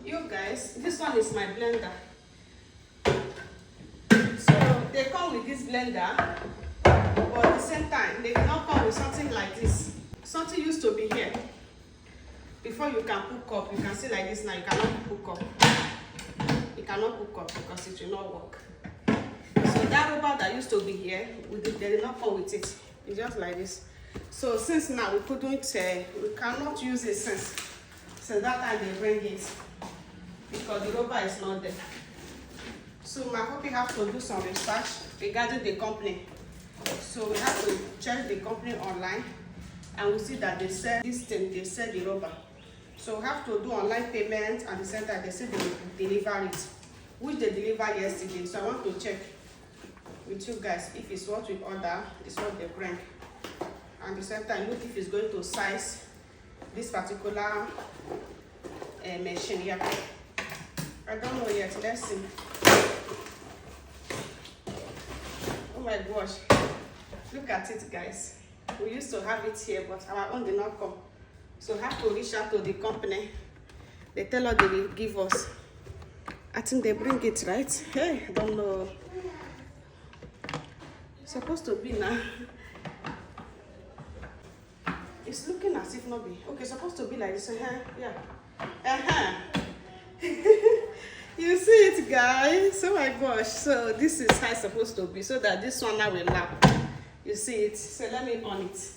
you guys, this one is my blender. So they come with this blender, but at the same time they did not come with something like this. Something used to be here before you can hook up. You can see like this now. You cannot hook up. You cannot hook up because it will not work. So that rubber that used to be here, they did not come with it. It's just like this. So since now we cannot use it since that time they bring it, because the rubber is not there. So my hubby have to do some research regarding the company. So we have to check the company online, and we see that they sell this thing, they sell the rubber. So we have to do online payment, and the same time they say they will deliver it, which they delivered yesterday. So I want to check with you guys if it's what we order, it's what they bring. And at the same time, look if it's going to size this particular machine here. I don't know yet. Let's see. Oh my gosh. Look at it, guys. We used to have it here, but our own did not come. So we have to reach out to the company. They tell us they will give us. I think they bring it, right? Hey, I don't know. It's supposed to be now. It's looking as if not be. Okay, supposed to be like this. Yeah. You see it, guys? Oh my gosh. So this is how it's supposed to be, so that this one now will lap. You see it? So let me on it.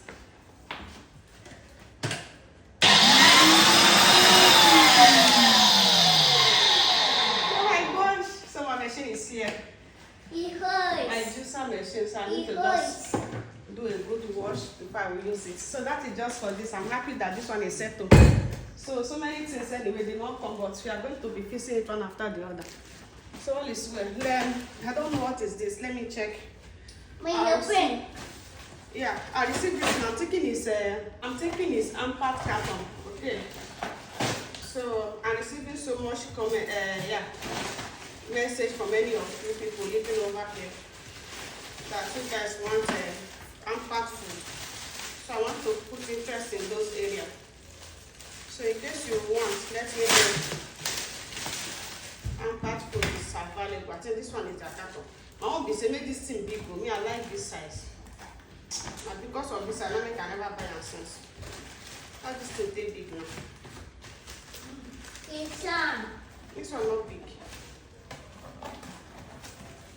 Oh my gosh. So my machine is here. It hurts. I do some machine, so I need to just do a good wash before I will use it. So that is just for this. I'm happy that this one is settled. So many things anyway, they won't come, but we are going to be fixing it one after the other. So all is well. Then I don't know what is this. Let me check. Yeah, I received this, and I'm taking his unpacked carton. Okay. So I'm receiving so much comment. Message from many of you people living over here that you guys want unpacked food. So I want to put interest in those areas. So in case you want, let me know. Unpacked food is available. I think this one is a carton. My mom be saying, make this thing big for me. I like this size. And because of this, I don't make I never buy a sense. How this thing take big now? This one not big.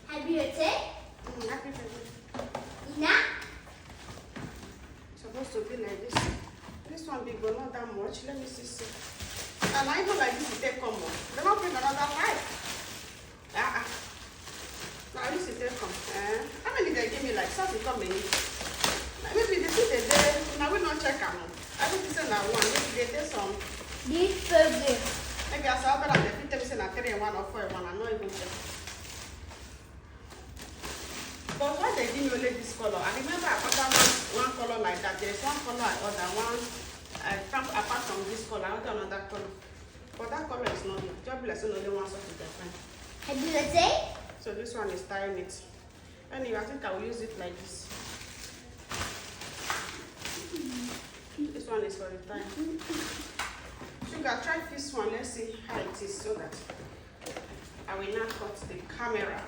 Happy birthday? Happy birthday. Ina? Supposed to be like this. This one big, but not that much. Let me see. And I even like this to take come on. They don't bring another 5. Now this is take come. How many they give me like something come in? Maybe they see the day. Now we don't check them. I think this is now one. Maybe they take some. This birthday. Maybe I saw better than they say now 3 1 or 4 1. I'm not even sure. But why they give me only this color? I remember I ordered one color like that. There's one color I ordered, one apart from this color, I ordered another color. But that color is not it. Just like only one sort of different. Happy birthday? So this one is tying it. Anyway, I think I will use it like this. This one is for the time. Sugar, try this one. Let's see how it is, so that I will not cut the camera.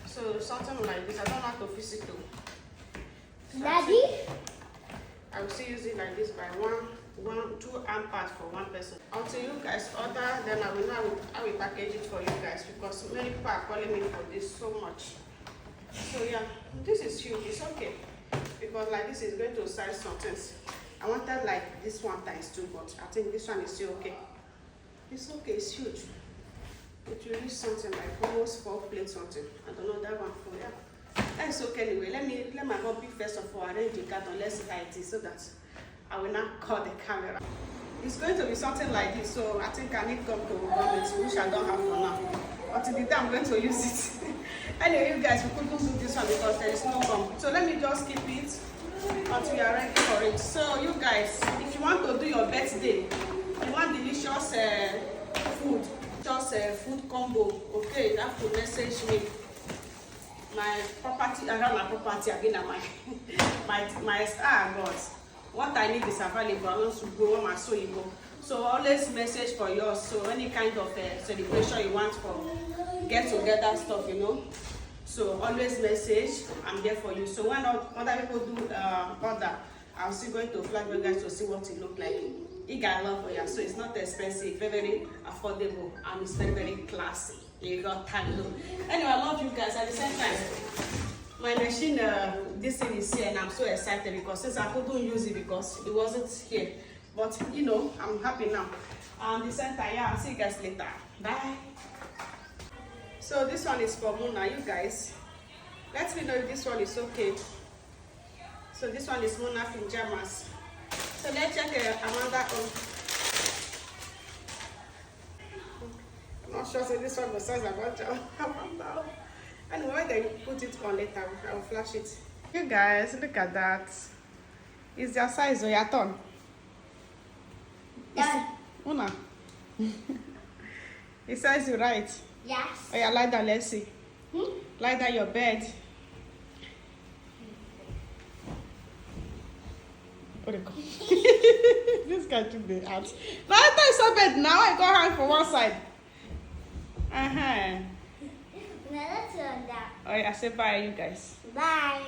So something like this. I don't know how to fix it though. Daddy? I will still use it like this by two arm parts for one person. Until you guys order, then I will package it for you guys, because many people are calling me for this so much. So yeah, this is huge. It's okay, because like this is going to size something. I wanted like this one times 2, but I think this one is still okay. It's okay. It's huge. It will reach something like almost 4 plates something. I don't know that one for That's okay anyway. Let my hubby first of all arrange the carton. Let's see how it is, so that I will not cut the camera. It's going to be something like this, so I think I need gum to rub it, which I don't have for now. Until the time I'm going to use it. Anyway, you guys, we couldn't do this one because there is no gum. So let me just keep it until we are ready for it. So you guys, if you want to do your birthday, you want delicious food, just food combo, okay, you have to message me. My property, around my property again, my God. What I need is available. I want to go on my so you go. So always message for yours. So any kind of celebration you want for get together stuff, you know. So always message. I'm there for you. So when other people do order, I'm still going to flag you guys to see what it look like. It got love for you. So it's not expensive, very, very affordable, and it's very, very classy. You got time. Anyway, I love you guys. At the same time, my machine, this thing is here, and I'm so excited because since I couldn't use it because it wasn't here. But you know, I'm happy now. The same time, yeah, I'll see you guys later. Bye. So this one is for Muna, you guys. Let me know if this one is okay. So this one is Muna pajamas. So let's check Amanda on. I'm not sure so this one was size about Amanda. Anyway, when they put it on later, I'll flash it. You guys, look at that. Is your size or your turn? Done. Una. It says you right. Yes. Oh yeah, lie down, let's see. Lie down your bed. What do you call this guy took the out. Lie down your bed now. I got hand for one side. Now let's turn that. Oh yeah, say bye, you guys. Bye.